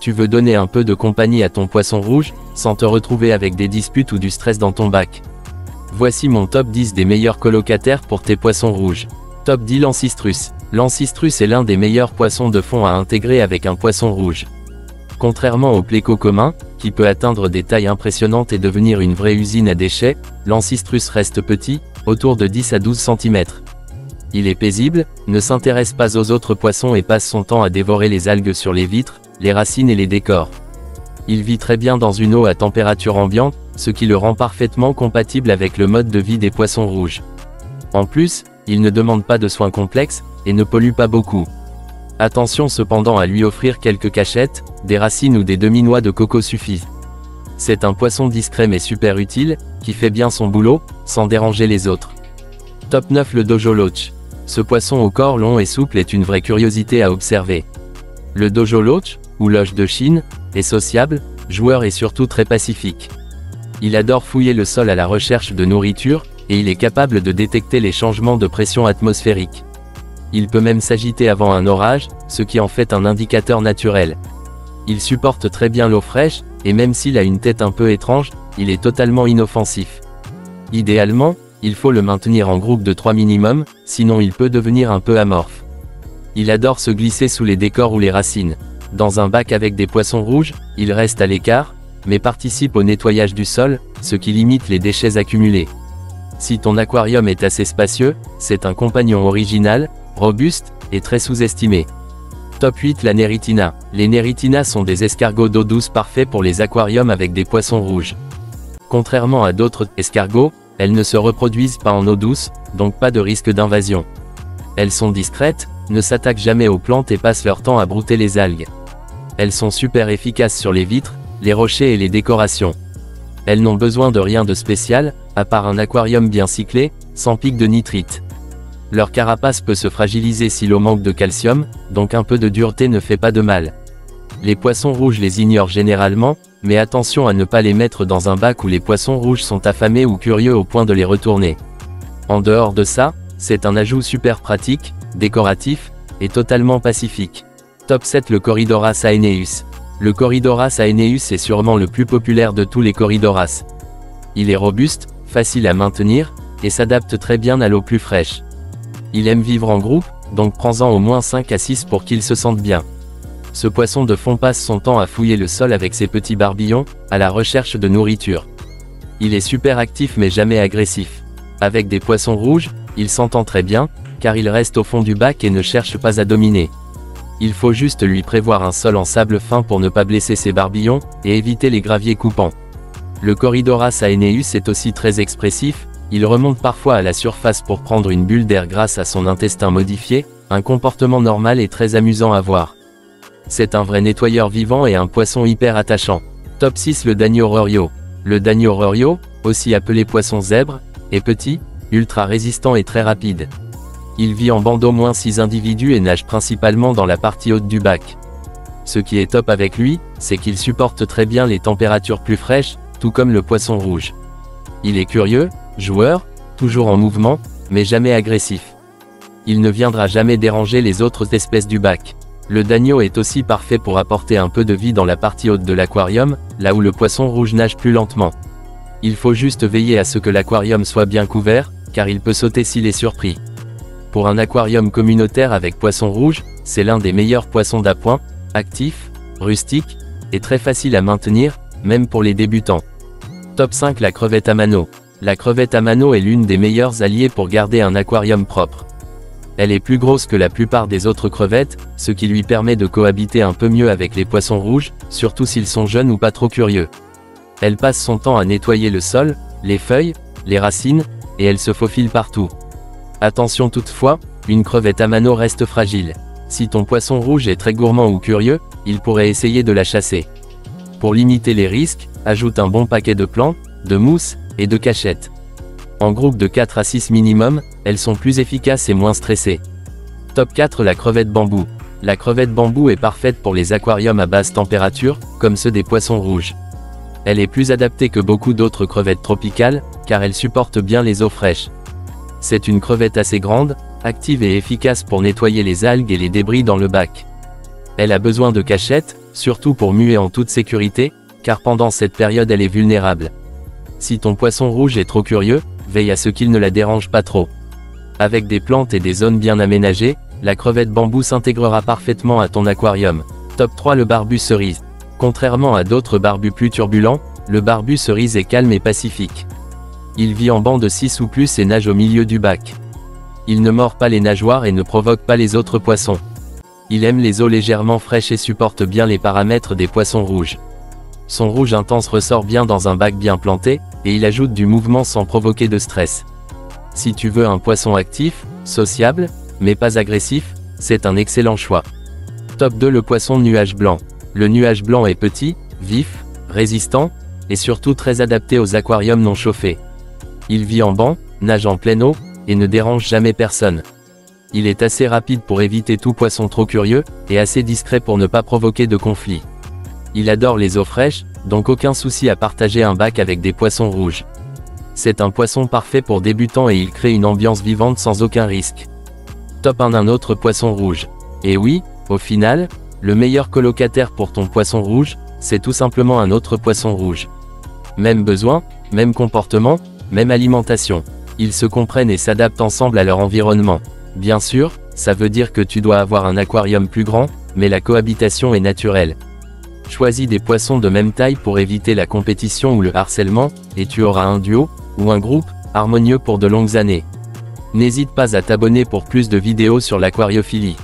Tu veux donner un peu de compagnie à ton poisson rouge, sans te retrouver avec des disputes ou du stress dans ton bac. Voici mon top 10 des meilleurs colocataires pour tes poissons rouges. Top 10 Lancistrus. Lancistrus est l'un des meilleurs poissons de fond à intégrer avec un poisson rouge. Contrairement au pléco commun, qui peut atteindre des tailles impressionnantes et devenir une vraie usine à déchets, Lancistrus reste petit, autour de 10 à 12 cm. Il est paisible, ne s'intéresse pas aux autres poissons et passe son temps à dévorer les algues sur les vitres, les racines et les décors. Il vit très bien dans une eau à température ambiante, ce qui le rend parfaitement compatible avec le mode de vie des poissons rouges. En plus, il ne demande pas de soins complexes, et ne pollue pas beaucoup. Attention cependant à lui offrir quelques cachettes, des racines ou des demi-noix de coco suffisent. C'est un poisson discret mais super utile, qui fait bien son boulot, sans déranger les autres. Top 9 Le Dojo Loach. Ce poisson au corps long et souple est une vraie curiosité à observer. Le Dojo Loach, ou loche de Chine, est sociable, joueur et surtout très pacifique. Il adore fouiller le sol à la recherche de nourriture, et il est capable de détecter les changements de pression atmosphérique. Il peut même s'agiter avant un orage, ce qui en fait un indicateur naturel. Il supporte très bien l'eau fraîche, et même s'il a une tête un peu étrange, il est totalement inoffensif. Idéalement, il faut le maintenir en groupe de 3 minimum, sinon il peut devenir un peu amorphe. Il adore se glisser sous les décors ou les racines. Dans un bac avec des poissons rouges, il reste à l'écart, mais participe au nettoyage du sol, ce qui limite les déchets accumulés. Si ton aquarium est assez spacieux, c'est un compagnon original, robuste, et très sous-estimé. Top 8 La Neritina. Les Neritina sont des escargots d'eau douce parfaits pour les aquariums avec des poissons rouges. Contrairement à d'autres escargots, elles ne se reproduisent pas en eau douce, donc pas de risque d'invasion. Elles sont discrètes, ne s'attaquent jamais aux plantes et passent leur temps à brouter les algues. Elles sont super efficaces sur les vitres, les rochers et les décorations. Elles n'ont besoin de rien de spécial, à part un aquarium bien cyclé, sans pic de nitrite. Leur carapace peut se fragiliser si l'eau manque de calcium, donc un peu de dureté ne fait pas de mal. Les poissons rouges les ignorent généralement, mais attention à ne pas les mettre dans un bac où les poissons rouges sont affamés ou curieux au point de les retourner. En dehors de ça, c'est un ajout super pratique, décoratif, et totalement pacifique. Top 7 Le Corydoras aeneus. Le Corydoras aeneus est sûrement le plus populaire de tous les Corydoras. Il est robuste, facile à maintenir, et s'adapte très bien à l'eau plus fraîche. Il aime vivre en groupe, donc prends-en au moins 5 à 6 pour qu'il se sente bien. Ce poisson de fond passe son temps à fouiller le sol avec ses petits barbillons, à la recherche de nourriture. Il est super actif mais jamais agressif. Avec des poissons rouges, il s'entend très bien, car il reste au fond du bac et ne cherche pas à dominer. Il faut juste lui prévoir un sol en sable fin pour ne pas blesser ses barbillons, et éviter les graviers coupants. Le Corydoras aeneus est aussi très expressif, il remonte parfois à la surface pour prendre une bulle d'air grâce à son intestin modifié, un comportement normal et très amusant à voir. C'est un vrai nettoyeur vivant et un poisson hyper attachant. Top 6 Le Danio Rorio. Le Danio Rorio, aussi appelé poisson zèbre, est petit, ultra résistant et très rapide. Il vit en bande d'au moins 6 individus et nage principalement dans la partie haute du bac. Ce qui est top avec lui, c'est qu'il supporte très bien les températures plus fraîches, tout comme le poisson rouge. Il est curieux, joueur, toujours en mouvement, mais jamais agressif. Il ne viendra jamais déranger les autres espèces du bac. Le Danio est aussi parfait pour apporter un peu de vie dans la partie haute de l'aquarium, là où le poisson rouge nage plus lentement. Il faut juste veiller à ce que l'aquarium soit bien couvert, car il peut sauter s'il est surpris. Pour un aquarium communautaire avec poisson rouge, c'est l'un des meilleurs poissons d'appoint, actif, rustique, et très facile à maintenir, même pour les débutants. Top 5 La crevette à mano. La crevette à mano est l'une des meilleures alliées pour garder un aquarium propre. Elle est plus grosse que la plupart des autres crevettes, ce qui lui permet de cohabiter un peu mieux avec les poissons rouges, surtout s'ils sont jeunes ou pas trop curieux. Elle passe son temps à nettoyer le sol, les feuilles, les racines, et elle se faufile partout. Attention toutefois, une crevette à mano reste fragile. Si ton poisson rouge est très gourmand ou curieux, il pourrait essayer de la chasser. Pour limiter les risques, ajoute un bon paquet de plantes, de mousse, et de cachettes. En groupe de 4 à 6 minimum, elles sont plus efficaces et moins stressées. Top 4 La crevette bambou. La crevette bambou est parfaite pour les aquariums à basse température, comme ceux des poissons rouges. Elle est plus adaptée que beaucoup d'autres crevettes tropicales, car elle supporte bien les eaux fraîches. C'est une crevette assez grande, active et efficace pour nettoyer les algues et les débris dans le bac. Elle a besoin de cachettes, surtout pour muer en toute sécurité, car pendant cette période elle est vulnérable. Si ton poisson rouge est trop curieux, veille à ce qu'il ne la dérange pas trop. Avec des plantes et des zones bien aménagées, la crevette bambou s'intégrera parfaitement à ton aquarium. Top 3. Le barbu cerise. Contrairement à d'autres barbus plus turbulents, le barbu cerise est calme et pacifique. Il vit en banc de 6 ou plus et nage au milieu du bac. Il ne mord pas les nageoires et ne provoque pas les autres poissons. Il aime les eaux légèrement fraîches et supporte bien les paramètres des poissons rouges. Son rouge intense ressort bien dans un bac bien planté, et il ajoute du mouvement sans provoquer de stress. Si tu veux un poisson actif, sociable, mais pas agressif, c'est un excellent choix. Top 2. Le poisson nuage blanc. Le nuage blanc est petit, vif, résistant, et surtout très adapté aux aquariums non chauffés. Il vit en banc, nage en pleine eau, et ne dérange jamais personne. Il est assez rapide pour éviter tout poisson trop curieux, et assez discret pour ne pas provoquer de conflit. Il adore les eaux fraîches, donc aucun souci à partager un bac avec des poissons rouges. C'est un poisson parfait pour débutants et il crée une ambiance vivante sans aucun risque. Top 1. Un autre poisson rouge. Et oui, au final, le meilleur colocataire pour ton poisson rouge, c'est tout simplement un autre poisson rouge. Même besoin, même comportement, même alimentation. Ils se comprennent et s'adaptent ensemble à leur environnement. Bien sûr, ça veut dire que tu dois avoir un aquarium plus grand, mais la cohabitation est naturelle. Choisis des poissons de même taille pour éviter la compétition ou le harcèlement, et tu auras un duo, ou un groupe, harmonieux pour de longues années. N'hésite pas à t'abonner pour plus de vidéos sur l'aquariophilie.